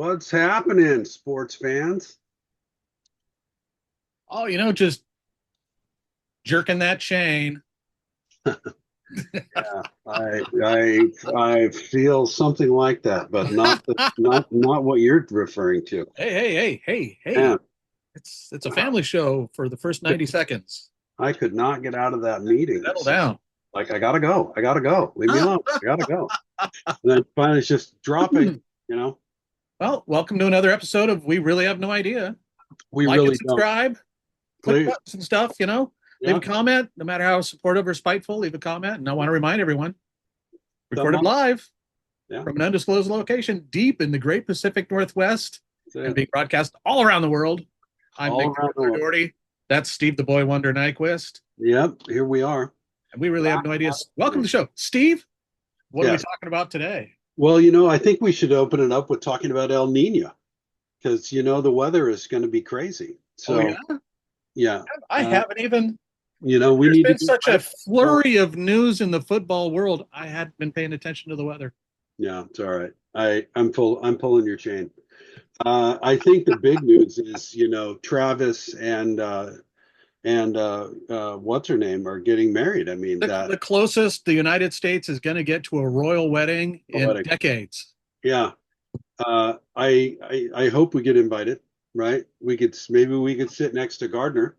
What's happening, sports fans? Oh, just jerking that chain. Yeah, I feel something like that, but not what you're referring to. Hey, hey, hey, hey, Man, hey. It's a family show for the first 90 seconds. I could not get out of that meeting. Settle down. Like I gotta go. I gotta go. Leave me alone. I gotta go. And then finally it's just dropping, you know. Well, welcome to another episode of We Really Have No Idea. We Like and really don't. subscribe, click Please. buttons and stuff. Leave a Yeah. comment, no matter how supportive or spiteful, leave a comment. And I want to remind everyone, Thumb recorded up. live Yeah. from an undisclosed location deep in the great Pacific Northwest That's and it. being broadcast all around the world. I'm All Mick around the world. Doherty. That's Steve the Boy Wonder Nyquist. Yep. Here we are. And we really have no idea. Welcome to the show. Steve, what are we Yes. talking about today? Well, I think we should open it up with talking about El Nino because the weather is going to be crazy. Oh, So, yeah? yeah, I uh, haven't even. we There's need to been be such a ready. flurry of news in the football world. I hadn't been paying attention to the weather. Yeah, it's all right. I'm pulling your chain. I think the big news is, Travis and what's her name are getting married. I mean The closest the United States is going to get to a royal wedding in wedding. decades. Yeah. I hope we get invited, right? Maybe we could sit next to Gardner.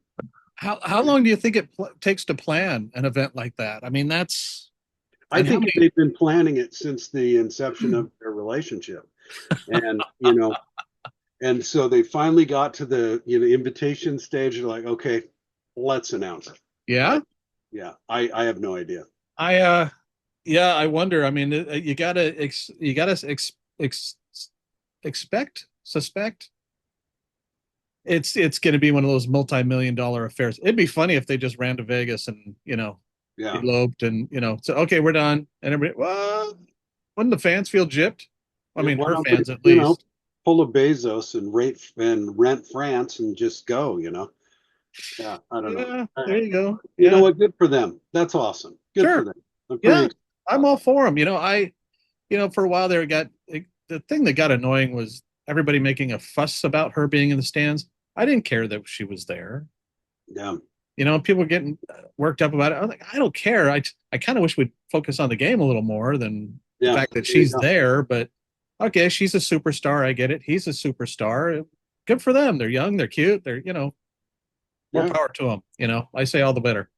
How long do you think it takes to plan an event like that? I mean, I and how think many? they've been planning it since the inception of their relationship. And, and so they finally got to the, invitation stage. They're like, okay, let's announce it. Yeah, Right. Yeah. I have no idea. I yeah, I wonder. I mean, you gotta expect, suspect. It's going to be one of those multi-million-dollar affairs. It'd be funny if they just ran to Vegas and Yeah. eloped and so okay, we're done, and everybody. Well, wouldn't the fans feel gypped? I Yeah. mean, Why her don't they, fans at least. pull a Bezos and rent France and just go, Yeah. I don't know. Yeah, there you go. You know Yeah, what? Good for them. That's awesome. Good for sure. them. I'm pretty Yeah, excited I'm about all that. for them. For a while there, the thing that got annoying was everybody making a fuss about her being in the stands. I didn't care that she was there. Yeah. People were getting worked up about it. I was like, I don't care. I kind of wish we'd focus on the game a little more than the Yeah. fact that There you she's go. there. But okay, she's a superstar. I get it. He's a superstar. Good for them. They're young. They're cute. They're more Yeah. power to them. I say all the better.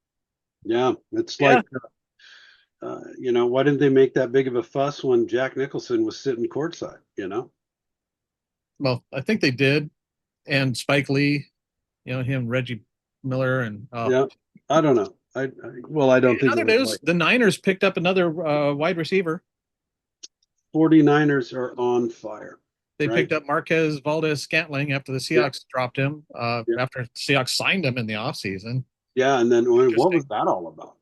Yeah. It's Yeah. like, why didn't they make that big of a fuss when Jack Nicholson was sitting courtside, Well, I think they did, and Spike Lee. Him, Reggie Miller, and Yeah. I don't know. Well, I don't in think it other was news, like the Niners picked up another wide receiver. 49ers are on fire, They right? picked up Marquez Valdez Scantling after the Yeah. Seahawks dropped him. Yeah. After the Seahawks signed him in the offseason. Yeah. And then what was Interesting. that all about?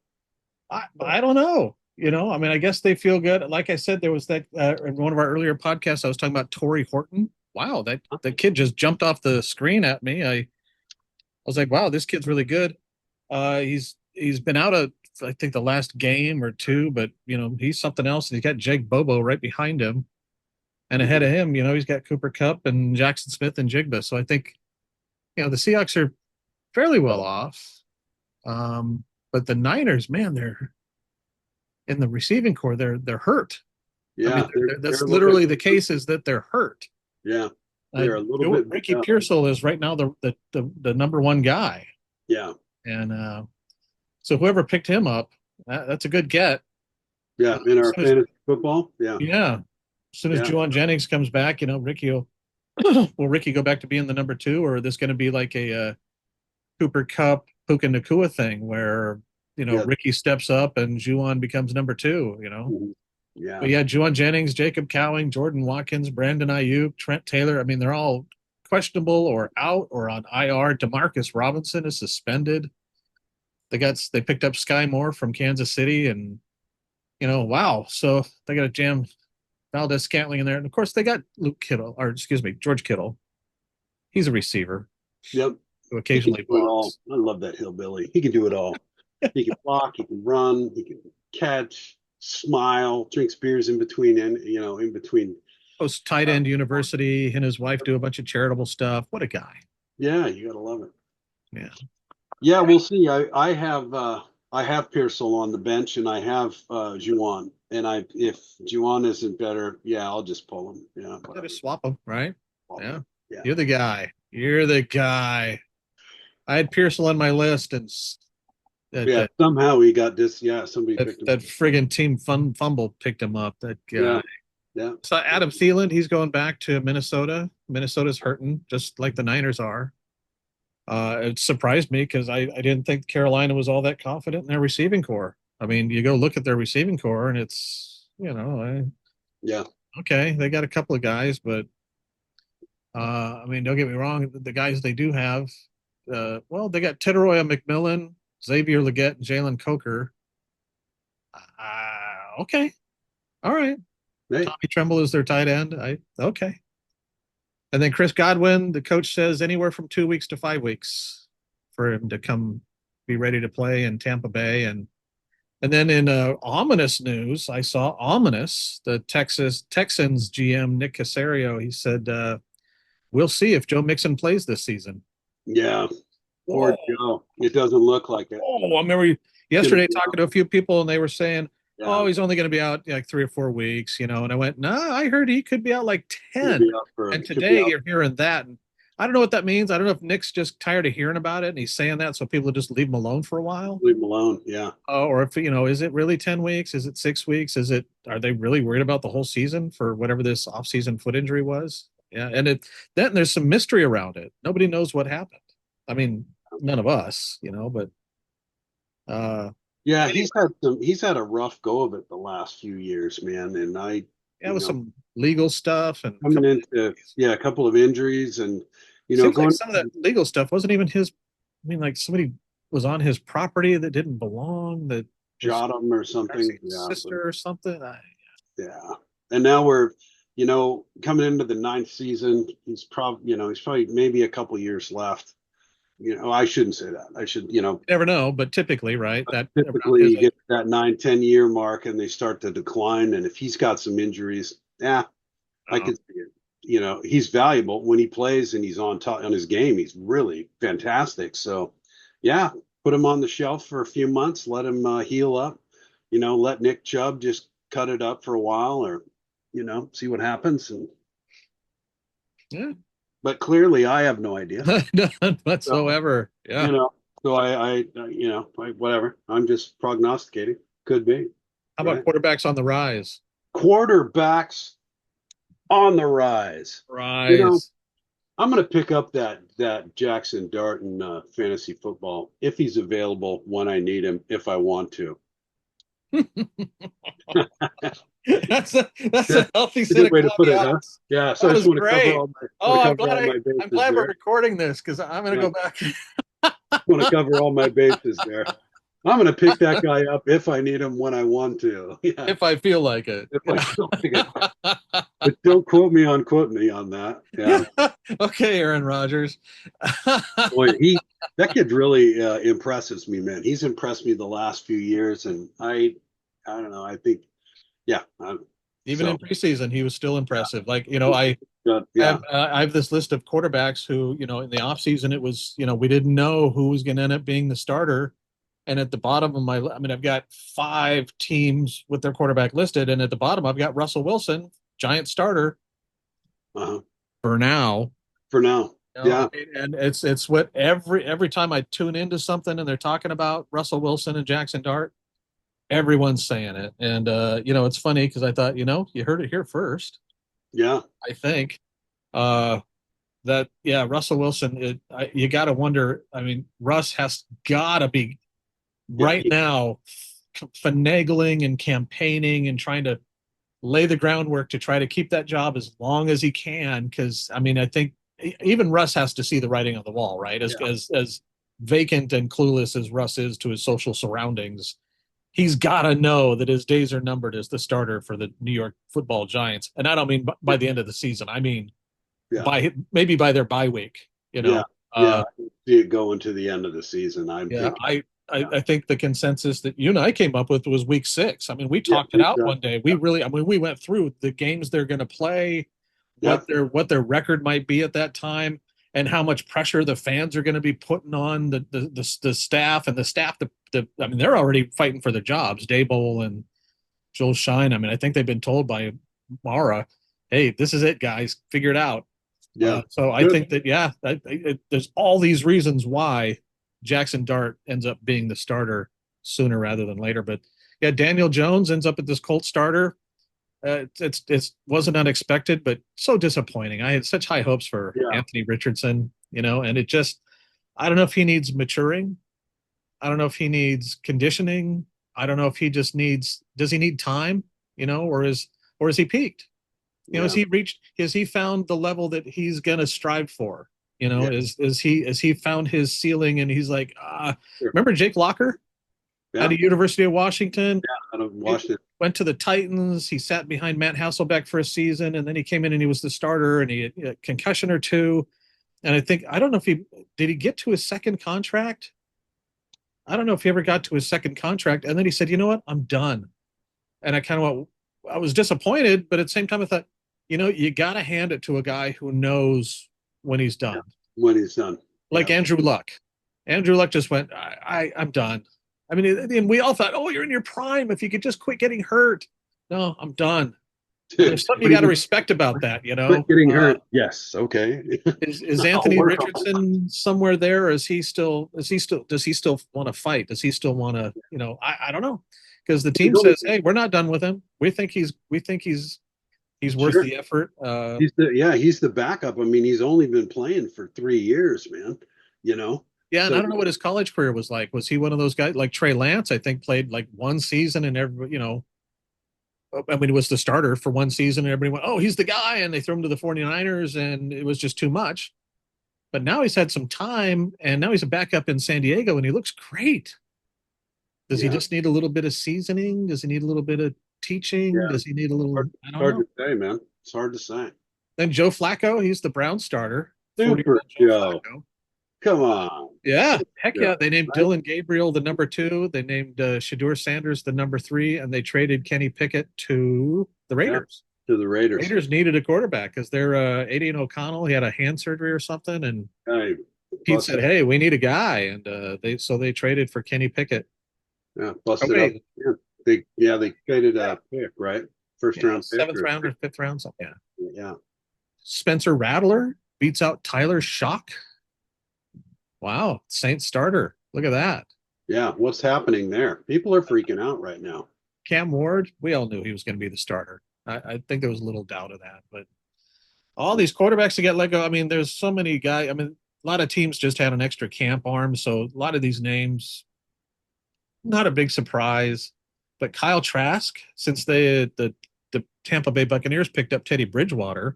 I don't know. I mean, I guess they feel good. Like I said, there was that in one of our earlier podcasts. I was talking about Torrey Horton. Wow, that the kid just jumped off the screen at me. I was like, wow, this kid's really good. He's been out of I think the last game or two, but he's something else. And he's got Jake Bobo right behind him, and ahead of him, he's got Cooper Kupp and Jackson Smith and Jigba. So I think the Seahawks are fairly well off. But the Niners, man, they're in the receiving core. They're hurt. I mean, Yeah. They're that's a little bit, literally the case is that they're hurt. yeah. They're a little bit, Ricky Pearsall is right now the number one guy, yeah. and so whoever picked him up, that's a good get. Yeah. In As our soon as, fantasy football. Yeah. yeah, as soon as Yeah. Juwan Jennings comes back, Ricky will Ricky go back to being the number two, or is this going to be like a Cooper Kupp, Puka Nakua thing where Yeah. Ricky steps up and Juwan becomes number two? Mhm. But Yeah. yeah, Juwan Jennings, Jacob Cowing, Jordan Watkins, Brandon Ayuk, Trent Taylor. I mean, they're all questionable or out or on IR. Demarcus Robinson is suspended. They picked up Sky Moore from Kansas City, and wow. So they got to jam Valdez Scantling in there, and of course they got Luke Kittle, or excuse me, George Kittle. He's a receiver Yep. who He can occasionally do it all. blocks. I love that hillbilly. He can do it all. He can block, he can run, he can catch, smile, drinks beers in between, and in between Post tight end university. He and his wife do a bunch of charitable stuff. What a guy. Yeah, you gotta love it. Yeah. Yeah, we'll see. I have Pearsall on the bench, and I have Juwan. And if Juwan isn't better, yeah, I'll just pull him. Yeah, Gotta whatever. swap them, right? Swap Yeah. him. Yeah, You're the guy. You're the guy. I had Pearsall on my list, and that yeah. that Somehow he got this. Yeah, somebody that, picked him. that friggin' team fumble picked him up. That Yeah, guy. yeah, So Adam Thielen, he's going back to Minnesota. Minnesota's hurting, just like the Niners are. It surprised me because I didn't think Carolina was all that confident in their receiving core. I mean, you go look at their receiving core, and it's yeah, okay, they got a couple of guys, but I mean, don't get me wrong, the guys they do have, well, they got Tedoroya McMillan, Xavier Legette, and Jalen Coker. Okay, all right. hey, Tommy Tremble is their tight end. Okay. And then Chris Godwin, the coach says anywhere from 2 weeks to 5 weeks for him to come be ready to play in Tampa Bay. And then in ominous news, I saw the Texans GM Nick Caserio. He said, "We'll see if Joe Mixon plays this season." yeah. Poor Whoa. Joe. It doesn't look like it. Oh, I remember yesterday talking to a few people, and they were saying, Yeah, "Oh, he's only going to be out like 3 or 4 weeks," And I went, "No, I heard he could be out like could 10." be up for. And Could be today up. you're hearing that, and I don't know what that means. I don't know if Nick's just tired of hearing about it, and he's saying that so people just leave him alone for a while, Leave him alone. Yeah, or if is it really 10 weeks? Is it 6 weeks? Are they really worried about the whole season for whatever this off-season foot injury was? Yeah, and then there's some mystery around it. Nobody knows what happened. I mean, none of us, but yeah. anyway, He's had a rough go of it the last few years, man. And yeah, with some legal stuff and coming into a couple of injuries, and seems like going some of that legal stuff wasn't even his. I mean, like somebody was on his property that didn't belong, that was shot him or something. Darcy's Yeah, sister or something. yeah. And now we're coming into the ninth season. He's probably maybe a couple years left. I shouldn't say that. I should, You never know, but typically, right? That around typically his you age. get that 9, 10 year mark and they start to decline. And if he's got some injuries, yeah, I Uh, could see it. He's valuable when he plays and he's on top on his game. He's really fantastic. So, yeah, put him on the shelf for a few months, let him heal up. Let Nick Chubb just cut it up for a while, or see what happens. And yeah, but clearly, I have no idea. none So, whatsoever. Yeah. so whatever. I'm just prognosticating. Could be How about right. quarterbacks on the rise? Quarterbacks on the rise. Rise. I'm going to pick up that Jackson Dart in fantasy football if he's available when I need him, if I want to. That's a Yeah, healthy it's a set good of way to put it, huh? caveats. Yeah. So That I was just want to great. cover all my, Oh, I'm bases glad we're there. recording this because I'm going to Yeah. go back. Want to cover all my bases there. I'm going to pick that guy up if I need him when I want to. Yeah. If I feel like it. If I feel like it. But don't quote me on that. Yeah. Okay, Aaron Rodgers. Boy, that kid really impresses me, man. He's impressed me the last few years, and I don't know. I think, yeah. Even in preseason, he was still impressive. Like, Yeah. I have this list of quarterbacks who, in the offseason, it was, we didn't know who was going to end up being the starter. And at the bottom of I've got 5 teams with their quarterback listed. And at the bottom, I've got Russell Wilson, giant starter for now. For now. Yeah. And it's what every time I tune into something and they're talking about Russell Wilson and Jackson Dart, everyone's saying it. And, it's funny because I thought, you heard it here first. Yeah. I think Russell Wilson, you got to wonder. I mean, Russ has got to be right now finagling and campaigning and trying to lay the groundwork to try to keep that job as long as he can. Because, I think even Russ has to see the writing on the wall, right? As vacant and clueless as Russ is to his social surroundings, he's got to know that his days are numbered as the starter for the New York Football Giants. And I don't mean by the end of the season. I mean, maybe by their bye week, Yeah. Yeah, Uh, I can see it going to the end of the season. I'm yeah, thinking, I think the consensus that you and I came up with was week 6. I mean, we yeah, talked it we've out done, one day. We really, I mean, we went through the games they're going to play, yeah, what their record might be at that time, and how much pressure the fans are going to be putting on the staff and the staff. I mean, they're already fighting for their jobs. Daboll and Joel Shine. I mean, I think they've been told by Mara, "Hey, this is it, guys. Figure it out." yeah, So I good. think that yeah, there's all these reasons why Jackson Dart ends up being the starter sooner rather than later. But yeah, Daniel Jones ends up at this Colt starter. It's wasn't unexpected, but so disappointing. I had such high hopes for Yeah, Anthony Richardson, and it just I don't know if he needs maturing. I don't know if he needs conditioning. I don't know if he just needs does he need time, or is he peaked? yeah, Has he found the level that he's gonna strive for? yeah, Is he found his ceiling and he's like, sure. remember Jake Locker out Yeah, of University of Washington? out of He Washington. went to the Titans. He sat behind Matt Hasselbeck for a season, and then he came in and he was the starter, and he had a concussion or two. And I don't know if he did he get to his second contract. I don't know if he ever got to his second contract, and then he said, "You know what? I'm done." And I was disappointed, but at the same time, I thought, you got to hand it to a guy who knows when he's Yeah, done. when he's done. Like Yeah. Andrew Luck. Andrew Luck just went, I'm done. I mean, and we all thought, oh, you're in your prime. If you could just quit getting hurt. No, I'm done. And there's something you But got to even respect about that, quit getting hurt. Yes. Okay. Is I'll Anthony work on it. Richardson somewhere there? Or does he still want to fight? Does he still want to, I don't know. Because the He's team only, says, hey, we're not done with him. We think he's worth sure. the effort. He's the backup. I mean, he's only been playing for 3 years, man. You know, Yeah, and so I don't know what his college career was like. Was he one of those guys like Trey Lance? I think played like one season and I mean, it was the starter for one season and everybody went, oh, he's the guy. And they threw him to the 49ers and it was just too much. But now he's had some time and now he's a backup in San Diego and he looks great. Does he yeah, just need a little bit of seasoning? Does he need a little bit of teaching? yeah. Does he need a little, Hard, I don't hard know. to say, man. It's hard to say. Then Joe Flacco, he's the Brown starter, 40 year Super old Joe Joe. Flacco. Come on. Yeah, Super heck Joe. yeah. They named Right? Dylan Gabriel the number 2. They named Shadur Sanders the number 3, and they traded Kenny Pickett to the Yeah. Raiders. To the Raiders. Raiders needed a quarterback because they're Aidan O'Connell. He had a hand surgery or something, and Hey, Pete said, busted. "Hey, we need a guy," and they traded for Kenny Pickett. Yeah, Oh busted up. wait, They traded a pick, right? First yeah, round pick seventh or round or fifth round, something. Yeah. yeah. Spencer Rattler beats out Tyler Shock. Wow, Saints starter. Look at that. Yeah. What's happening there? People are freaking out right now. Cam Ward. We all knew he was going to be the starter. I think there was a little doubt of that, but all these quarterbacks to get let go. I mean, there's so many guys. I mean, a lot of teams just had an extra camp arm, so a lot of these names, not a big surprise. But Kyle Trask, since the Tampa Bay Buccaneers picked up Teddy Bridgewater,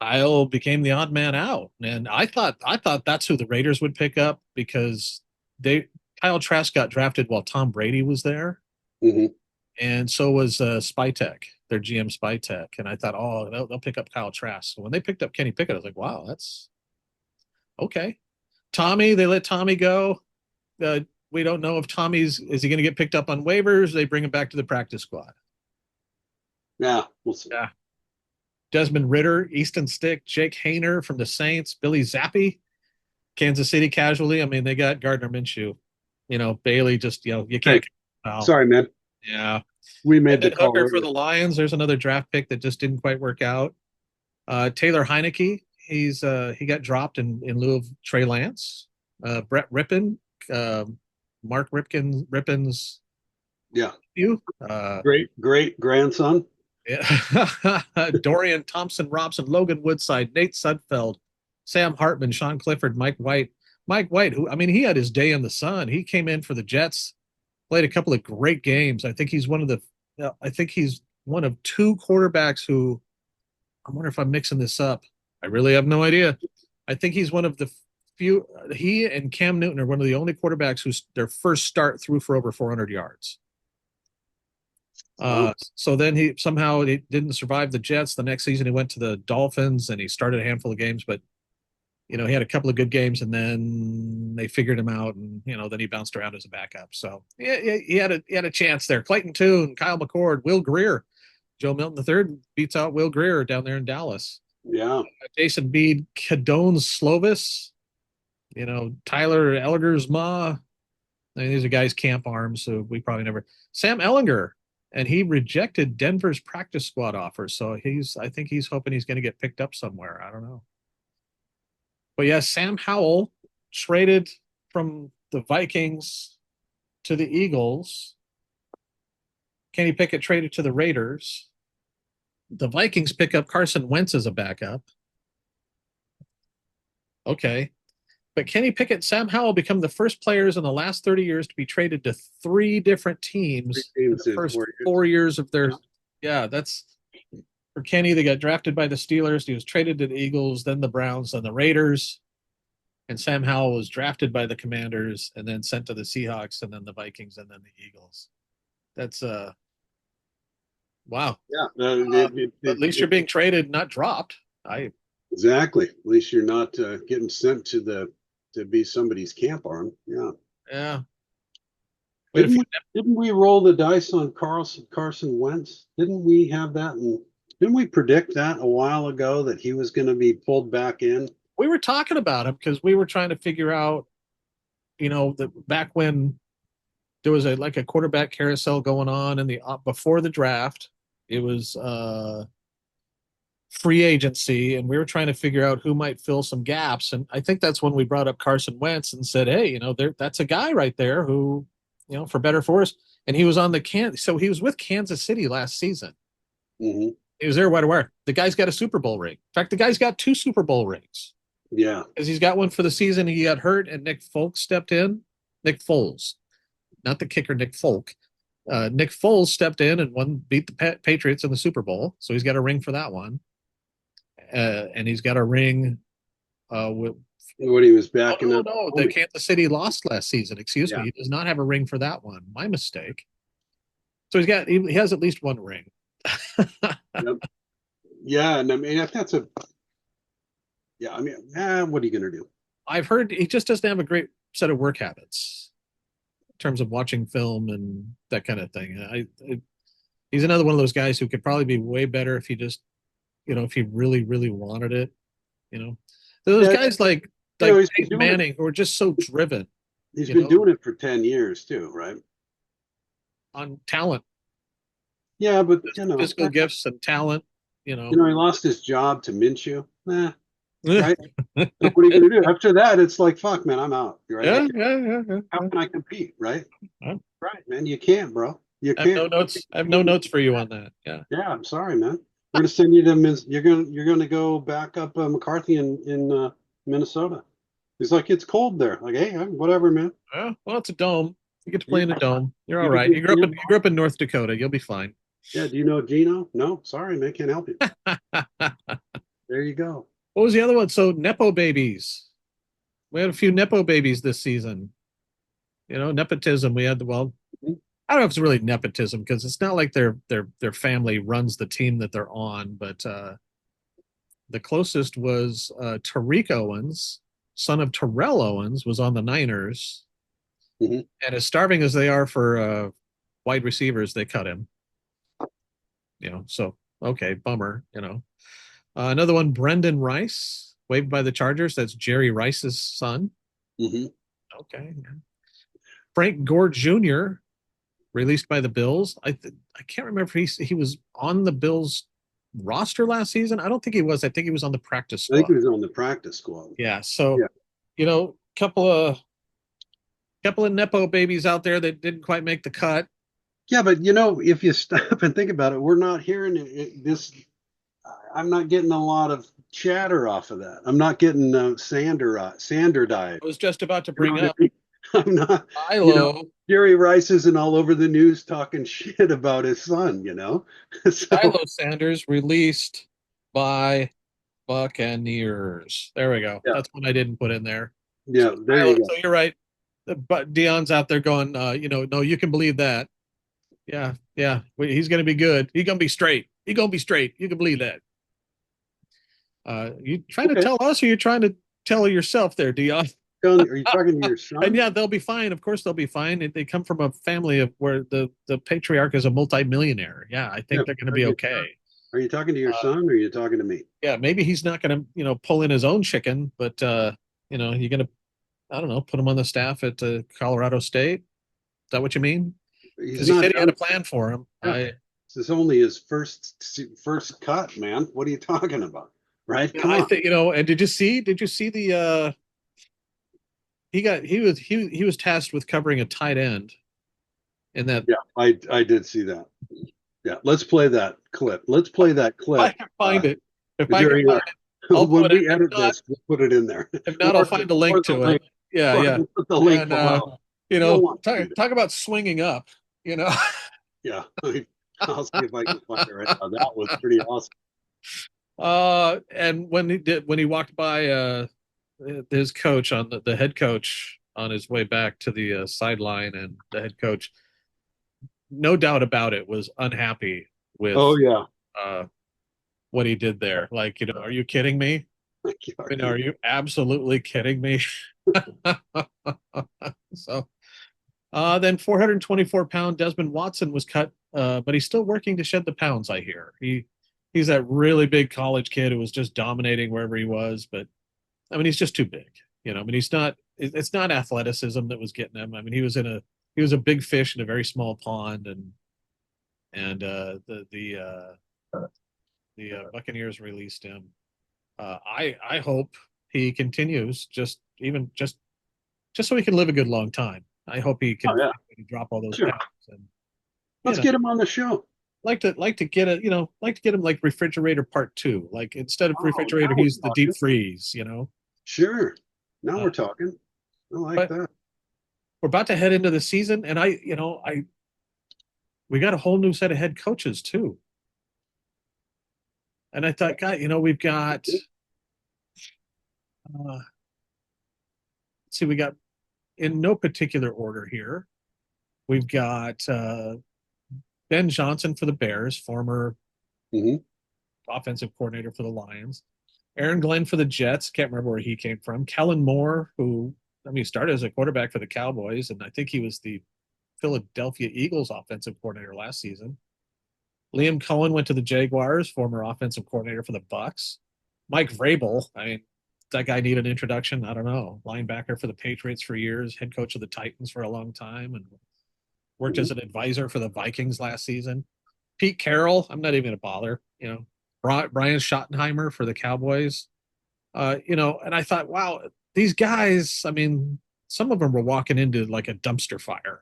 Kyle became the odd man out, and I thought that's who the Raiders would pick up because they Kyle Trask got drafted while Tom Brady was there, Hmm. and so was Spytek, their GM Spytek, and I thought, oh, they'll pick up Kyle Trask. So when they picked up Kenny Pickett, I was like, wow, that's okay. Tommy, they let Tommy go. Uh, we don't know if Tommy's is he going to get picked up on waivers? They bring him back to the practice squad. Yeah, we'll see. Yeah. Desmond Ritter, Easton Stick, Jake Hayner from the Saints, Billy Zappi, Kansas City casualty. I mean, they got Gardner Minshew. Bailey just you Hey, can't. Oh, sorry, man. yeah. We And made the then call Hooker for earlier. the Lions. There's another draft pick that just didn't quite work out. Taylor Heineke, he got dropped in lieu of Trey Lance. Brett Rippin, uh, Mark Rippon's Yeah, you. great grandson. Yeah. Dorian Thompson Robson, Logan Woodside, Nate Sudfeld, Sam Hartman, Sean Clifford, Mike White. Mike White, who I mean, he had his day in the sun. He came in for the Jets, played a couple of great games. I think he's one of 2 quarterbacks who I wonder if I'm mixing this up. I really have no idea. I think he's one of the few. He and Cam Newton are one of the only quarterbacks who's their first start threw for over 400 yards. Wow. So then he didn't survive the Jets. The next season he went to the Dolphins and he started a handful of games, but He had a couple of good games, and then they figured him out, and then he bounced around as a backup. So yeah, he had a chance there. Clayton Tune, Kyle McCord, Will Greer, Joe Milton III beats out Will Greer down there in Dallas. Yeah. Jason Bede, Cadone Slovis, Tyler Ellerger's ma. I mean, these are guys camp arms, so we probably never. Sam Ellinger, and he rejected Denver's practice squad offer, so I think he's hoping he's going to get picked up somewhere. I don't know. But yeah, Sam Howell traded from the Vikings to the Eagles. Kenny Pickett traded to the Raiders. The Vikings pick up Carson Wentz as a backup. Okay. But Kenny Pickett and Sam Howell become the first players in the last 30 years to be traded to three different teams in the first 4 years of their. Yeah, that's for Kenny. They got drafted by the Steelers. He was traded to the Eagles, then the Browns, then the Raiders. And Sam Howell was drafted by the Commanders and then sent to the Seahawks and then the Vikings and then the Eagles. That's wow. Yeah. At least you're being traded, not dropped. Exactly. At least you're not getting sent to be somebody's camp arm. Yeah. Yeah. Didn't we roll the dice on Carson Wentz? Didn't we have that? And didn't we predict that a while ago that he was going to be pulled back in? We were talking about him because we were trying to figure out, back when there was a quarterback carousel going on in the before the draft, it was free agency, and we were trying to figure out who might fill some gaps. And I think that's when we brought up Carson Wentz and said, hey, that's a guy right there who, for better for us. And he was on so he was with Kansas City last season. Mm-hmm. He was there right away. The guy's got a Super Bowl ring. In fact, the guy's got 2 Super Bowl rings. Yeah. Because he's got one for the season. He got hurt, and Nick Folk stepped in. Nick Foles, not the kicker, Nick Folk. Nick Foles stepped in and beat the Patriots in the Super Bowl. So he's got a ring for that one. And he's got a ring with when he was backing up. No, the Kansas City lost last season. Excuse me. He does not have a ring for that one. My mistake. So he has at least one ring. Yep. Yeah, and I mean that's what are you going to do? I've heard he just doesn't have a great set of work habits in terms of watching film and that kind of thing. He's another one of those guys who could probably be way better if he just, if he really, really wanted it. Those guys like Peyton Manning who are just so driven. He's been doing it for 10 years too, right? On talent. Yeah, but physical gifts and talent. He lost his job to Minshew. Right? What are you going to do after that? It's like, fuck, man, I'm out. Right? Yeah. How can I compete? Right? Huh? Right, man. You can't, bro. You can't. I have no notes. I have no notes for you on that. Yeah. Yeah, I'm sorry, man. We're going to send you to you're going to go back up McCarthy in Minnesota. He's like, it's cold there. Like, hey, whatever, man. Well, it's a dome. You get to play in a dome. You're all right. You grew up in North Dakota. You'll be fine. Yeah. Do you know Gino? No, sorry, man. Can't help you. There you go. What was the other one? So Nepo babies. We had a few Nepo babies this season. Nepotism. We had I don't know if it's really nepotism because it's not like their family runs the team that they're on, but the closest was Tariq Owens, son of Terrell Owens, was on the Niners. Mm-hmm. And as starving as they are for wide receivers, they cut him. So okay, bummer. Another one, Brendan Rice, waived by the Chargers. That's Jerry Rice's son. Mm-hmm. Okay. Frank Gore Jr., released by the Bills. I can't remember if he was on the Bills roster last season. I don't think he was. I think he was on the practice squad. I think he was on the practice squad. Yeah. So, couple of Nepo babies out there that didn't quite make the cut. Yeah, but if you stop and think about it, we're not hearing this. I'm not getting a lot of chatter off of that. I'm not getting Sander diet. I was just about to bring up. I'm not. Jerry Rice isn't all over the news talking shit about his son. So, Milo Sanders released by Buccaneers. There we go. Yeah. That's one I didn't put in there. Yeah, so, there you go. So you're right. But Dion's out there going, no, you can believe that. Yeah. He's going to be good. He's going to be straight. You can believe that. You trying to tell us, or you trying to tell her yourself there, Dion. Are you talking to your And son? yeah, they'll be fine. Of course, they'll be fine. They come from a family of where the patriarch is a multimillionaire. Yeah, I Yeah. think they're going to be okay. Are you talking to your Uh, son or are you talking to me? yeah, maybe he's not going to, pull in his own chicken, but you're going to, I don't know, put him on the staff at Colorado State. Is that what you mean? He's Because he not said he had done. a plan for him. Yeah. This is only his first cut, man. What are you talking about? Right? Come I on. think, and did you see the he was tasked with covering a tight end in that. Yeah, I did see that. Yeah, let's play that clip. Let's play that If I clip can find it, if I can during find it, I'll when put it. we If edit not, this, we'll put it in there. if not, I'll find a Or link the to it. link. Yeah, Or yeah. we'll put the link And below. You'll want to see that. talk about swinging up. You know, Yeah, I'll see if I can find it right now. That was pretty awesome. and when he walked by his coach on the head coach on his way back to the sideline, and the head coach, no doubt about it, was unhappy with Oh yeah. uh what he did there. Like, are you kidding me? Are you absolutely kidding me? So, then 424-pound Desmond Watson was cut, but he's still working to shed the pounds, I hear. He's that really big college kid who was just dominating wherever he was, but I mean, he's just too big. I mean, it's not athleticism that was getting him. I mean, he was a big fish in a very small pond, and the Buccaneers released him. I hope he continues, just so he can live a good long time. I hope he Oh can yeah. drop all those Sure. pounds, and Let's get him on the show. like to get him like refrigerator part two. Like, instead of refrigerator, now he's we're the deep talking. freeze. Sure. Now we're talking. I like But that. we're about to head into the season, and we got a whole new set of head coaches too. And I thought, God, we've got, let's see, we got, in no particular order here, we've got Ben Johnson for the Bears, former hmm offensive coordinator for the Lions. Aaron Glenn for the Jets. Can't remember where he came from. Kellen Moore, who, he started as a quarterback for the Cowboys, and I think he was the Philadelphia Eagles offensive coordinator last season. Liam Cohen went to the Jaguars, former offensive coordinator for the Bucks. Mike Vrabel, I mean, that guy need an introduction? I don't know. Linebacker for the Patriots for years, head coach of the Titans for a long time, and worked as an advisor for the Vikings last season. Pete Carroll, I'm not even going to bother. Brian Schottenheimer for the Cowboys. And I thought, wow, these guys, I mean, some of them were walking into like a dumpster fire.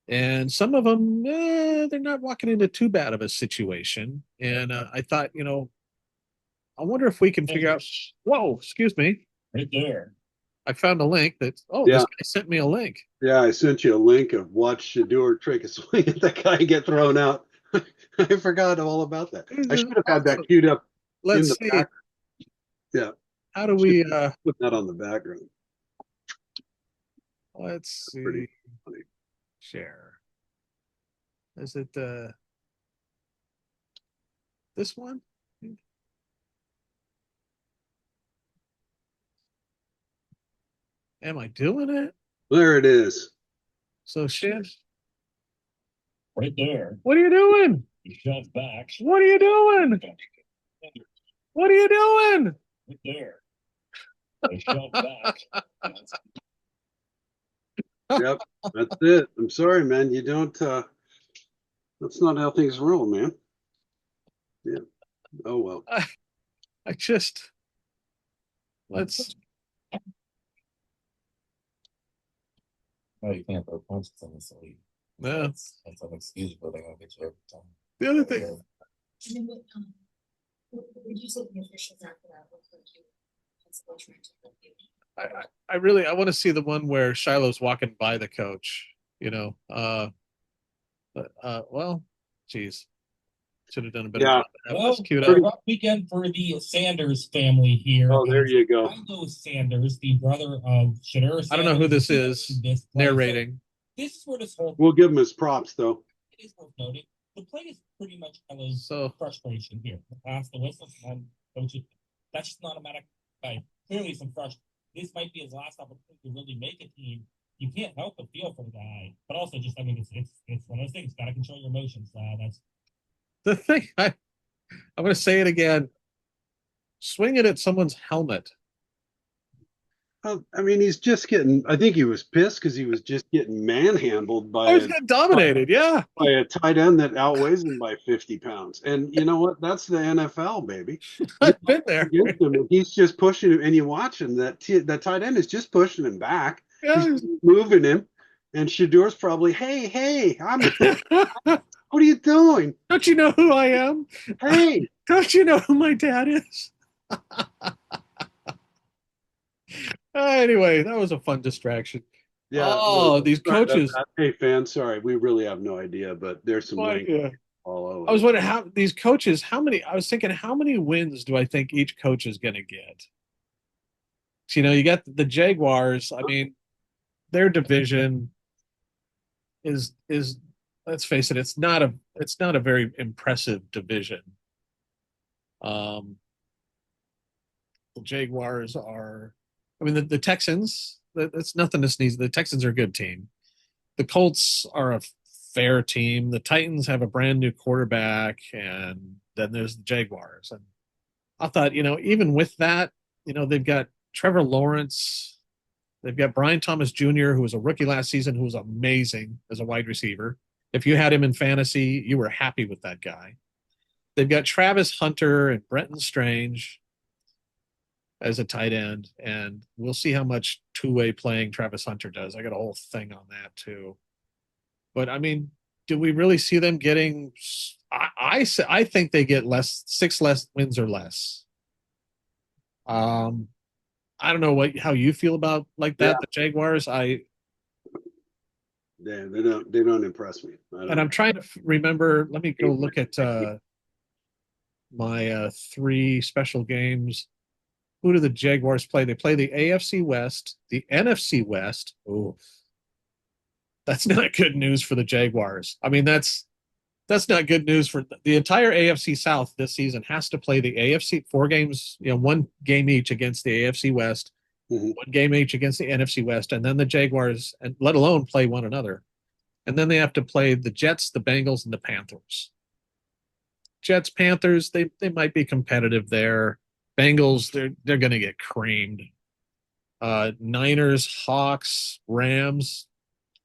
And some of them, they're not walking into too bad of a situation. And I thought, I wonder if we can figure out. Whoa, excuse me. Right there. I found a link that, Yeah. this guy sent me a link. Yeah, I sent you a link of watch Shador take a swing at that guy get thrown out. I forgot all about that. I should have had that queued up in the back. Yeah. How do we put that on the background? Let's see. Pretty funny. Share. Is it this one? Am I doing it? There it is. So shit. Right there. What are you doing? He shoved back. What are you doing? What are you doing? Right there. He shoved back. Yep, that's it. I'm sorry, man. You don't. That's not how things roll, man. Yeah. Oh well. I just let's. Oh, you can't throw punches in the sleeve. No. That's inexcusable. They're gonna get you every time. The other thing. And then what did you say the officials after that look like you? Possibly trying to help you. I want to see the one where Shiloh's walking by the coach. Well, geez, should have done a better job. Well, a rough weekend for the Sanders family here. Oh, there you go. Milo Sanders, the brother of Shador Sanders. I don't know who this is narrating. This is where this whole. We'll give him his props, though. It is worth noting. The play is pretty much Milo's frustration here. The pass, the whistle, and coaches. That's just an automatic by clearly some fresh. This might be his last opportunity to really make a team. You can't help but feel for the guy, but also just I mean it's one of those things. Got to control your emotions. That's The thing I'm going to say it again. Swing it at someone's helmet. Well, I mean, he's just getting. I think he was pissed because he was just getting manhandled I was getting dominated. Yeah. by a tight end that outweighs him by 50 pounds. And you know what? That's the NFL, baby. You're I've been there. against him, and he's just pushing him, and you watch him. That tight end is just pushing him back. Yeah. He's moving him, and Shador's probably, hey, what are you doing? Don't you know who I am? Hey, Don't you know who my dad is? Anyway, that was a fun distraction. yeah. Oh, these coaches. Hey, fans, sorry, we really have no idea, but there's some What, language all over. I was wondering how these coaches, I was thinking, how many wins do I think each coach is going to get? So, you got the Jaguars. I mean, their division is let's face it, it's not a very impressive division. The Jaguars are, I mean, the Texans, that's nothing to sneeze. The Texans are a good team. The Colts are a fair team. The Titans have a brand new quarterback, and then there's the Jaguars. And I thought, even with that, they've got Trevor Lawrence. They've got Brian Thomas Jr., who was a rookie last season, who was amazing as a wide receiver. If you had him in fantasy, you were happy with that guy. They've got Travis Hunter and Brenton Strange as a tight end, and we'll see how much two-way playing Travis Hunter does. I got a whole thing on that too. But I mean, do we really see them getting? I think they get 6 less wins or less. I don't know how you feel about like that. Yeah. The Jaguars, they don't impress me. I'm trying to remember. Let me go look at my 3 special games. Who do the Jaguars play? They play the AFC West, the NFC West. Oh, that's not good news for the Jaguars. I mean, that's not good news for the entire AFC South this season. Has to play the AFC 4 games, 1 game each against the AFC West, 1 game each against the NFC West, and then the Jaguars, and let alone play one another. And then they have to play the Jets, the Bengals, and the Panthers. Jets, Panthers, they might be competitive there. Bengals, they're going to get creamed. Niners, Hawks, Rams,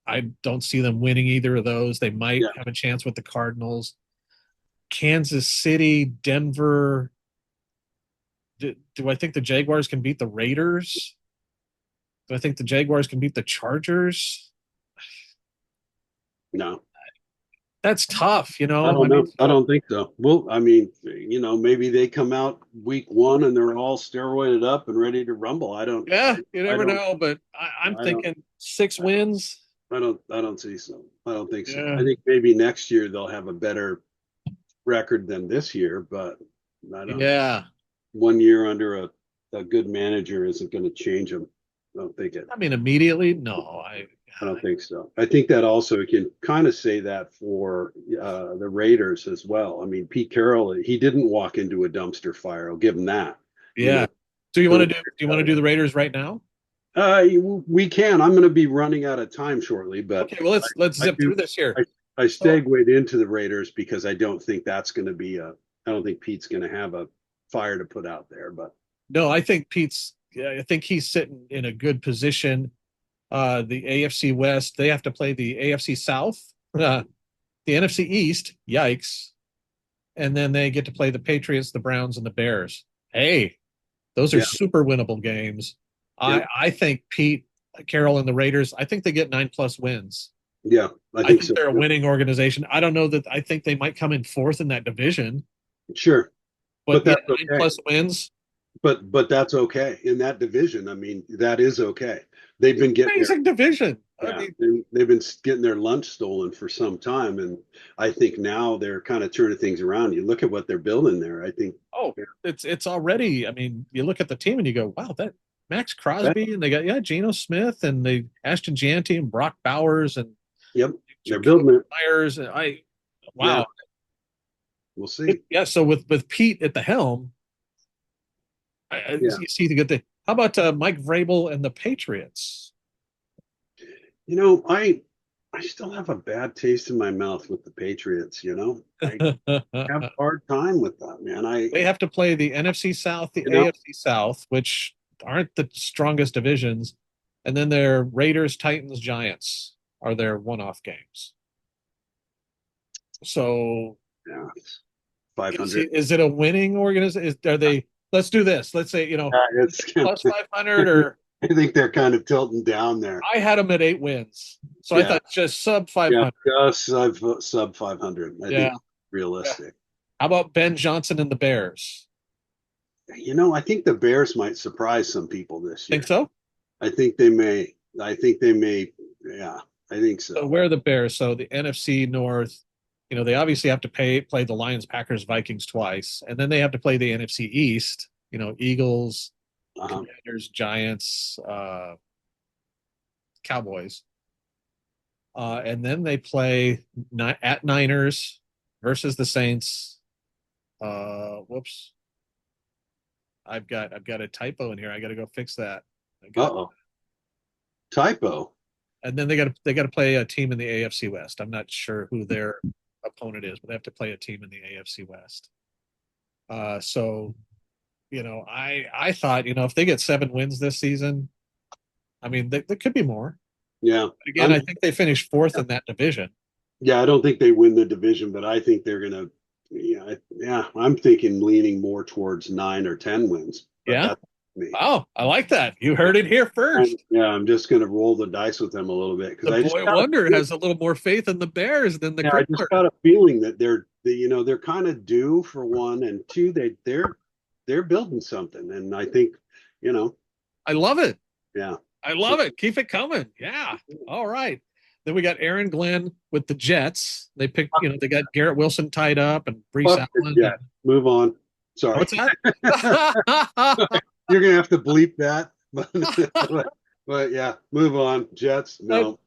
I don't see them winning either of those. They might have a chance with the Cardinals. Kansas City, Denver. Do I think the Jaguars can beat the Raiders? Do I think the Jaguars can beat the Chargers? No. That's tough, I don't know. I don't think so. Well, I mean, maybe they come out week 1 and they're all steroided up and ready to rumble. Yeah, you never know, but I'm thinking 6 wins. I don't see so. I don't think so. Yeah. I think maybe next year they'll have a better record than this year, but I don't. Yeah. 1 year under a good manager isn't going to change them. I don't think it. I mean, immediately, no. I don't think so. I think that also we can kind of say that for the Raiders as well. I mean, Pete Carroll, he didn't walk into a dumpster fire. I'll give him that. Yeah. Do you want to do the Raiders right now? We can. I'm going to be running out of time shortly, but okay. Well, let's zip through this here. I segued into the Raiders because I don't think that's going to be I don't think Pete's going to have a fire to put out there. But no, I think I think he's sitting in a good position. The AFC West, they have to play the AFC South, the NFC East. Yikes! And then they get to play the Patriots, the Browns, and the Bears. Hey, those are super winnable games. Yeah. I think Pete Carroll and the Raiders, I think they get 9+ wins. Yeah, I think so. They're a winning organization. I don't know that I think they might come in 4th in that division. Sure. But that's 9+ wins. But that's okay in that division. I mean, that is okay. They've been getting amazing division. Yeah, they've been getting their lunch stolen for some time, and I think now they're kind of turning things around. You look at what they're building there. I think. Oh, it's already. I mean, you look at the team and you go, "Wow, that Max Crosby and they got Geno Smith and they Ashton Janty and Brock Bowers and they're building it. Players. Wow, yeah. We'll see. So with Pete at the helm, you see the good thing. How about Mike Vrabel and the Patriots? I still have a bad taste in my mouth with the Patriots. I have a hard time with that, man. They have to play the NFC South, the You know, AFC South, which aren't the strongest divisions, and then their Raiders, Titans, Giants are their one-off games. So, yeah, is, 500. is it a winning organization? Are they? Let's do this. Let's say It's plus 500, or I think they're kind of tilting down there. I had them at 8 wins, so I Yeah. thought just sub Yeah, 500. just sub 500. I Yeah. think realistic. How about Ben Johnson and the Bears? I think the Bears might surprise some people this year. Think so? I think they may. I think they may. Yeah, I think so. So where are the Bears? So the NFC North, they obviously have to play the Lions, Packers, Vikings twice, and then they have to play the NFC East. Eagles, Commanders, Giants, Cowboys, and then they play at Niners versus the Saints. Whoops, I've got a typo in here. I got to go fix that. Uh-oh. Typo. And then they got to play a team in the AFC West. I'm not sure who their opponent is, but they have to play a team in the AFC West. So, I thought, if they get 7 wins this season, I mean, there could be more. Yeah. But again, I think they finished 4th in that division. Yeah, I don't think they win the division, but I think they're gonna. Yeah. I'm thinking leaning more towards 9 or 10 wins. Yeah. Oh, I like that. You heard it here first. I'm just going to roll the dice with them a little bit because the boy wonder has a little more faith in the Bears than the. Yeah, I just got a feeling that they're kind of due for 1 and 2. They're building something, and I think I love it. Yeah, I love it. Keep it coming. Yeah. All right. Then we got Aaron Glenn with the Jets. They picked. They got Garrett Wilson tied up and Brees Allen. Yeah. Move on. Sorry. What's that? You're gonna have to bleep that, but yeah, move on. Jets, no,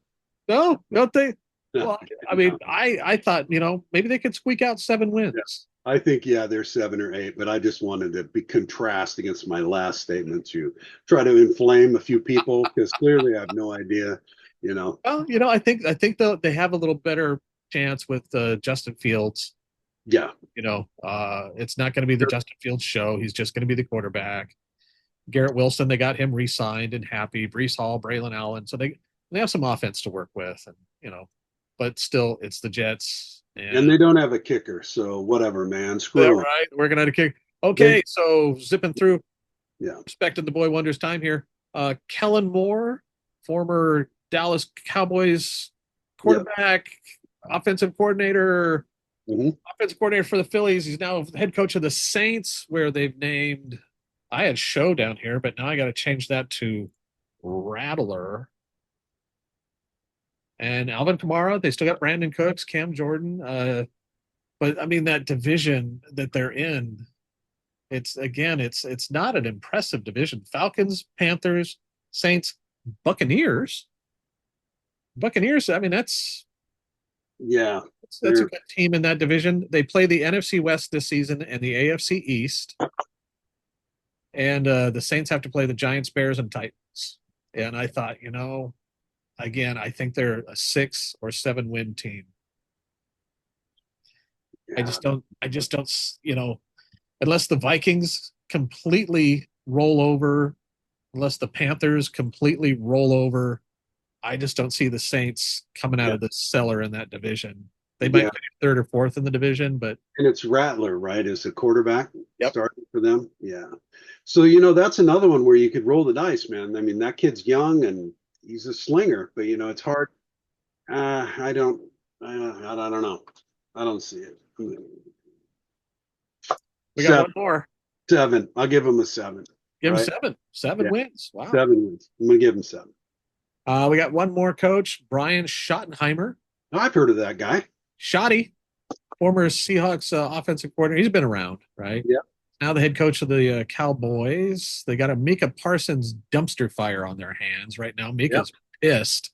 don't they? Well, I mean, I thought maybe they could squeak out 7 wins. Yeah. I think they're 7 or 8, but I just wanted to be contrast against my last statement to try to inflame a few people because clearly I have no idea. Well, I think they have a little better chance with Justin Fields. Yeah. It's not going to be the Justin Fields show. He's just going to be the quarterback. Garrett Wilson, they got him re-signed and happy. Brees Hall, Braylon Allen, so they have some offense to work with, and but still, it's the Jets, and they don't have a kicker, so whatever, man. Screw them. Right, we're gonna have a kick. Okay, so zipping through. Yeah, respecting the boy wonders time here. Kellen Moore, former Dallas Cowboys quarterback, offensive coordinator. Offensive coordinator for the Phillies. He's now head coach of the Saints, where they've named. I had Show down here, but now I got to change that to Rattler. And Alvin Kamara. They still got Brandon Cooks, Cam Jordan. But I mean, that division that they're in, it's not an impressive division. Falcons, Panthers, Saints, Buccaneers. I mean, that's a good team in that division. They play the NFC West this season and the AFC East. And the Saints have to play the Giants, Bears, and Titans. And I thought, again, I think they're a 6 or 7 win team. Yeah. I just don't, unless the Vikings completely roll over, unless the Panthers completely roll over, I just don't see the Saints coming out of the cellar in that division. They might be 3rd or 4th in the division, but and it's Rattler, right, as the quarterback starting for them. Yeah. So that's another one where you could roll the dice, man. I mean, that kid's young and he's a slinger, but it's hard. I don't know. I don't see it. We got 1 more. 7. I'll give him a 7. Give him 7. 7 wins. Wow. 7 wins. I'm gonna give him 7. We got 1 more coach, Brian Schottenheimer. Oh, I've heard of that guy. Shotty, former Seahawks offensive coordinator. He's been around, right? Yeah. Now the head coach of the Cowboys. They got a Micah Parsons dumpster fire on their hands right now. Micah's pissed.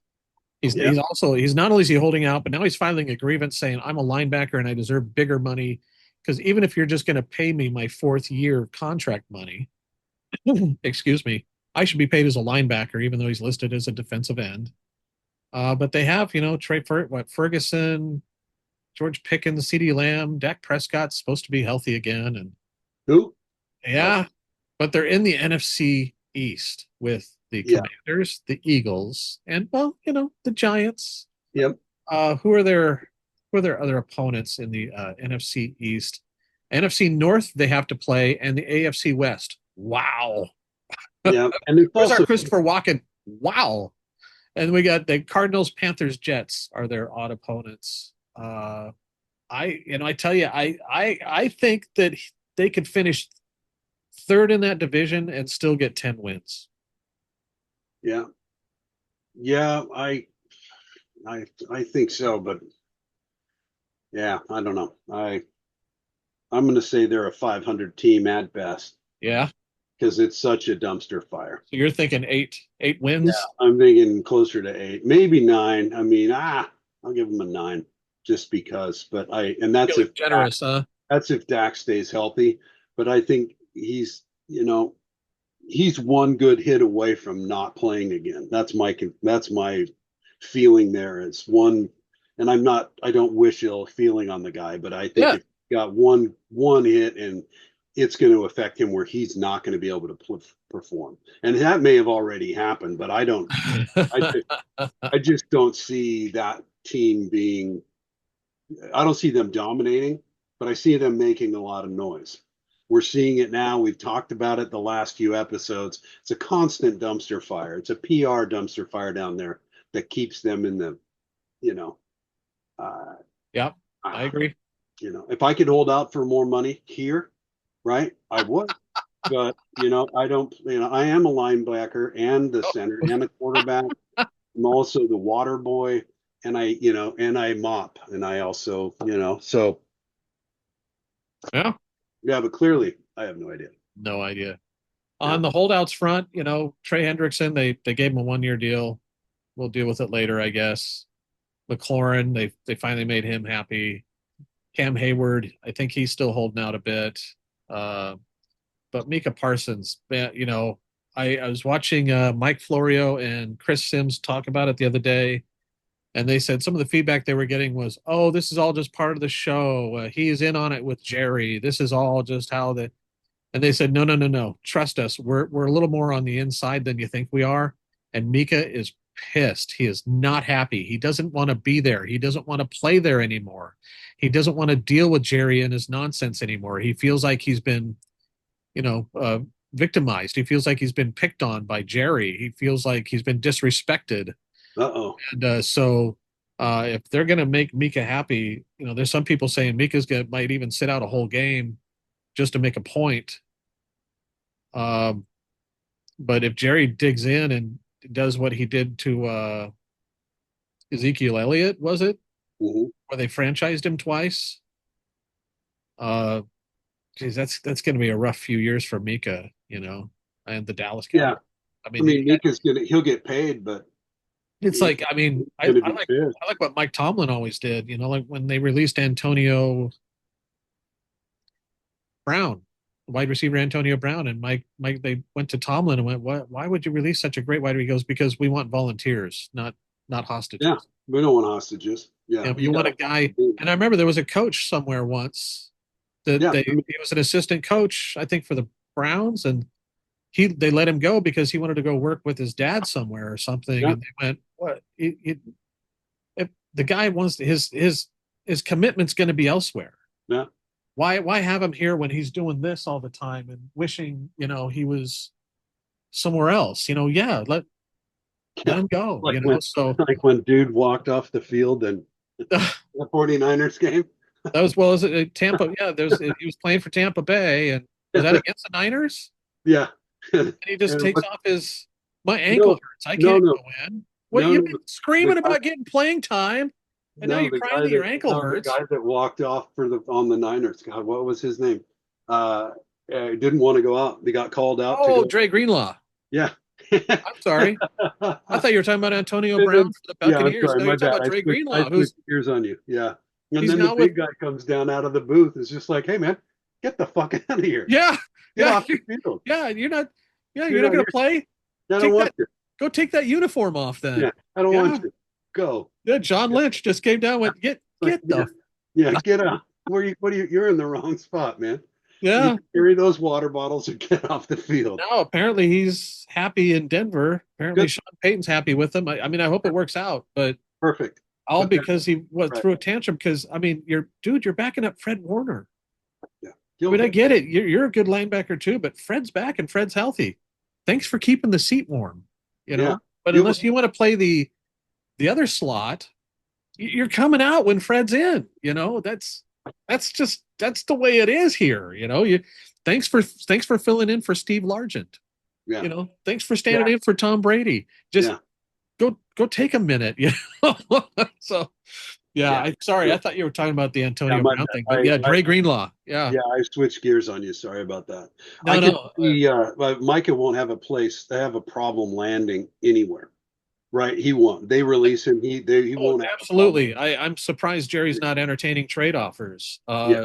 He's not only is he holding out, but now he's filing a grievance saying, I'm a linebacker and I deserve bigger money. Because even if you're just going to pay me my 4th year contract money, excuse me, I should be paid as a linebacker, even though he's listed as a defensive end. But they have, Ferguson, George Pickens, CeeDee Lamb, Dak Prescott's supposed to be healthy again. And Who? yeah, but they're in the NFC East with the Yeah. Commanders, the Eagles, and the Giants. Yep. Who are their other opponents in the NFC East? NFC North they have to play, and the AFC West. Wow. Yeah. And it's Where's also our Christopher Walken? Wow. And we got the Cardinals, Panthers, Jets are their odd opponents. I tell you, I think that they could finish third in that division and still get 10 wins. Yeah. Yeah, I think so, but yeah, I don't know. I'm going to say they're a 500 team at best Yeah. because it's such a dumpster fire. So you're thinking eight wins? Yeah, I'm thinking closer to 8, maybe 9. I mean, I'll give them a 9 just because. But that's if generous, huh? That's if Dak stays healthy. But I think he's one good hit away from not playing again. That's my feeling there. It's one, and I don't wish ill feeling on the guy, but I think if he got one hit and it's going to affect him where he's not going to be able to perform. And that may have already happened, but I just don't see that team I don't see them dominating, but I see them making a lot of noise. We're seeing it now. We've talked about it the last few episodes. It's a constant dumpster fire. It's a PR dumpster fire down there that keeps them in the, Yep, I agree. If I could hold out for more money here, right, I would. But, I don't, I am a linebacker and the center and a quarterback. I'm also the water boy and I mop and I also, so. Yeah. Yeah, but clearly I have no idea. No idea. On the holdouts front, Trey Hendrickson, they gave him a 1-year deal. We'll deal with it later, I guess. McLaurin, they finally made him happy. Cam Hayward, I think he's still holding out a bit. But Micah Parsons, I was watching Mike Florio and Chris Sims talk about it the other day, and they said some of the feedback they were getting was, "Oh, this is all just part of the show. He's in on it with Jerry. This is all just how the." And they said, "No. Trust us. We're a little more on the inside than you think we are." And Micah is pissed. He is not happy. He doesn't want to be there. He doesn't want to play there anymore. He doesn't want to deal with Jerry and his nonsense anymore. He feels like he's been, victimized. He feels like he's been picked on by Jerry. He feels like he's been disrespected. Uh-oh. And so if they're going to make Micah happy, there's some people saying Micah's might even sit out a whole game just to make a point. But if Jerry digs in and does what he did to Ezekiel Elliott, was it? Mm-hmm. Where they franchised him twice? That's going to be a rough few years for Micah, and the Dallas Cowboys. Yeah. Micah's he'll get paid, but it's like, I like what Mike Tomlin always did, like when they released Antonio Brown, wide receiver Antonio Brown, and Mike, they went to Tomlin and went, why would you release such a great wide receiver? He goes, because we want volunteers, not hostages. Yeah, we don't want hostages. Yeah, you want a guy. And I remember there was a coach somewhere once that he was an assistant coach, I think, for the Browns, and they let him go because he wanted to go work with his dad somewhere or something. Yeah. And they went, what? If the guy wants his commitment's going to be elsewhere. Yeah. Why have him here when he's doing this all the time and wishing, he was somewhere else? Let him go. Like when dude walked off the field and the 49ers game. That was Tampa. Yeah, he was playing for Tampa Bay, and was that against the Niners? Yeah. And he just takes off my ankle hurts. I can't go in. What you've been screaming about getting playing time, and now you're crying that your ankle hurts. The guy that walked off on the Niners. God, what was his name? He didn't want to go out. He got called out. Oh, Dre Greenlaw. Yeah. I'm sorry. I thought you were talking about Antonio Brown for the Buccaneers. Yeah, no, you're talking about Dre Greenlaw. I switched gears on you. Yeah. And then the big guy comes down out of the booth. It's just like, hey, man, get the fuck out of here. Yeah. Get off the field. Yeah, you're not going to play. I don't want to. Go take that uniform off then. Yeah, I don't want to. Go. Yeah, John Lynch just came down with get the get out. You're in the wrong spot, man. yeah. You carry those water bottles and get off the field. No, apparently he's happy in Denver. Apparently Good. Sean Payton's happy with him. I mean, I hope it works out, but Perfect. all But because he right. threw a tantrum. Because I mean, you're backing up Fred Warner. Yeah. I mean, I get it. You're a good linebacker too, but Fred's back and Fred's healthy. Thanks for keeping the seat warm. You know, Yeah. but unless you want to play the other slot, you're coming out when Fred's in. You know, that's the way it is here. You know, thanks for filling in for Steve Largent. Yeah. You know, thanks for standing in for Tom Brady. Just go take a minute. You know, so. Yeah, I'm sorry. I thought you were talking about the Antonio Brown thing. But Dre Greenlaw. Yeah. Yeah, I switched gears on you. Sorry about that. Micah won't have a problem landing anywhere. Right? He won't. They release him. He won't. Absolutely. I'm surprised Jerry's not entertaining trade offers. But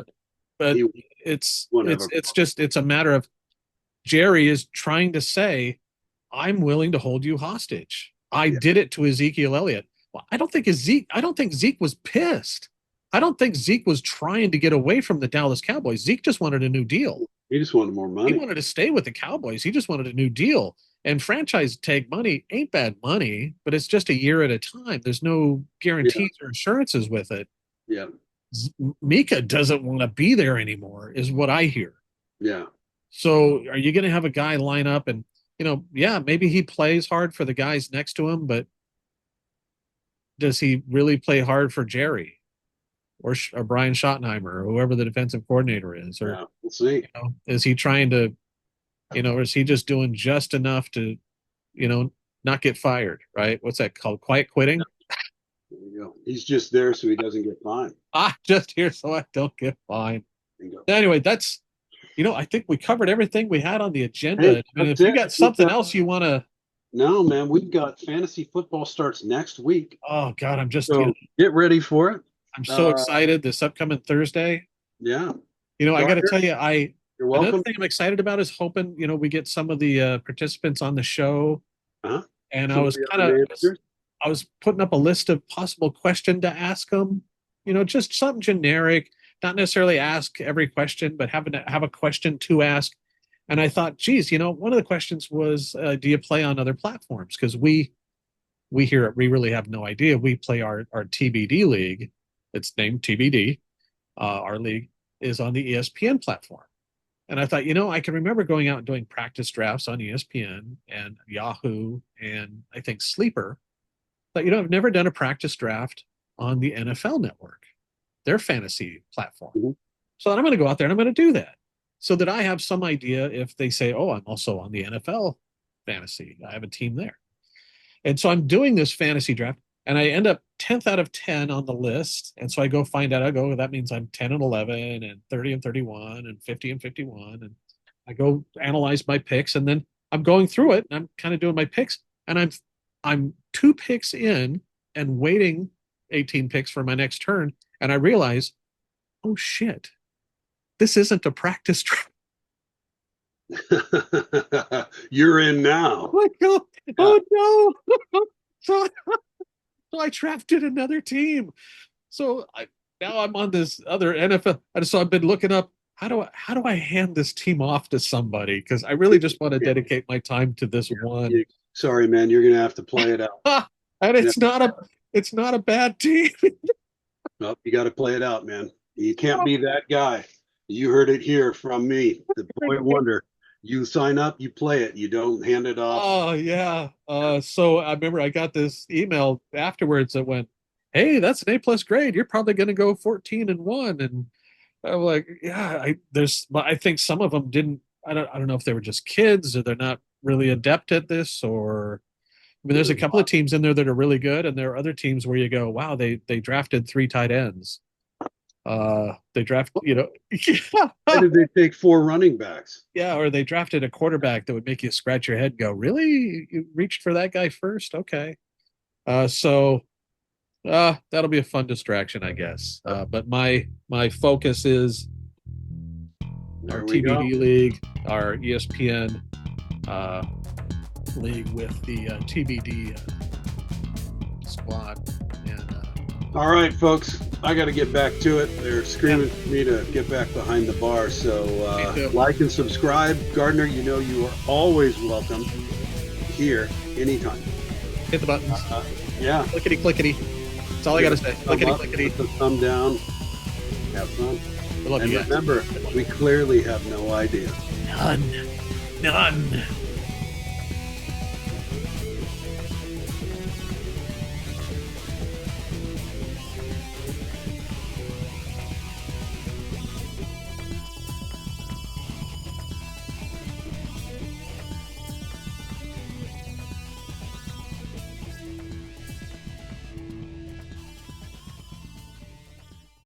it's a matter of Jerry is trying to say, I'm willing to hold you hostage. I did it to Ezekiel Elliott. Well, I don't think Zeke was pissed. I don't think Zeke was trying to get away from the Dallas Cowboys. Zeke just wanted a new deal. He just wanted more money. He wanted to stay with the Cowboys. He just wanted a new deal. And franchise tag money ain't bad money, but it's just a year at a time. There's no guarantees or insurances with it. Yeah. Mika doesn't want to be there anymore, is what I hear. Yeah. So are you going to have a guy line up and, maybe he plays hard for the guys next to him, but does he really play hard for Jerry or Brian Schottenheimer or whoever the defensive coordinator is? Or we'll see. Is he trying to, or is he just doing just enough to, not get fired? Right? What's that called? Quiet quitting. There you go. He's just there so he doesn't get fined. Just here so I don't get fined. Anyway, that's, I think we covered everything we had on the agenda. Hey, if you got something else you want to. No, man, we've got fantasy football starts next week. Oh God, I'm just get ready for it. I'm so excited this upcoming Thursday. Yeah. I got to tell you, you're welcome. Another thing I'm excited about is hoping, we get some of the participants on the show. Uh-huh. And I was putting up a list of possible questions to ask them, just something generic, not necessarily ask every question, but have a question to ask. And I thought, geez, one of the questions was, do you play on other platforms? Because we here, we really have no idea. We play our TBD league. It's named TBD. Our league is on the ESPN platform. And I thought, I can remember going out and doing practice drafts on ESPN and Yahoo and I think Sleeper. But, I've never done a practice draft on the NFL Network, their fantasy platform. Mm-hmm. So I'm going to go out there and I'm going to do that so that I have some idea if they say, oh, I'm also on the NFL fantasy. I have a team there. And so I'm doing this fantasy draft and I end up 10th out of 10 on the list. And so I go find out, that means I'm 10 and 11 and 30 and 31 and 50 and 51. And I go analyze my picks and then I'm going through it and I'm kind of doing my picks and I'm 2 picks in and waiting 18 picks for my next turn. And I realize, oh shit, this isn't a practice draft. You're in now. Oh no. So I drafted another team. So now I'm on this other NFL. And so I've been looking up, how do I hand this team off to somebody? Because I really just want to dedicate my time to this one. Sorry, man, you're gonna have to play it out. And it's not a bad team. Nope, you got to play it out, man. You can't be that guy. You heard it here from me, the boy wonder. You sign up, you play it. You don't hand it off. Oh yeah. So I remember I got this email afterwards that went, "Hey, that's an A+ grade. You're probably going to go 14-1." And I'm like, "Yeah." I think some of them didn't. I don't know if they were just kids or they're not really adept at this, or there's a couple of teams in there that are really good, and there are other teams where you go, "Wow, they drafted 3 tight ends." They drafted, Why did they take 4 running backs? Yeah, or they drafted a quarterback that would make you scratch your head and go, really? You reached for that guy first? Okay. So that'll be a fun distraction, I guess. But my focus is our TBD league, our ESPN league with the TBD squad. And All right, folks, I got to get back to it. They're screaming for me to get back behind the bar. So Me too. like and subscribe. Gardner, you know you are always welcome here anytime. hit the buttons. Yeah. Clickety clickety. That's all I got to say. Clickety Thumb up, clickety. put the thumb down. Have fun. Good luck, And you guys. remember, we clearly have no idea. None.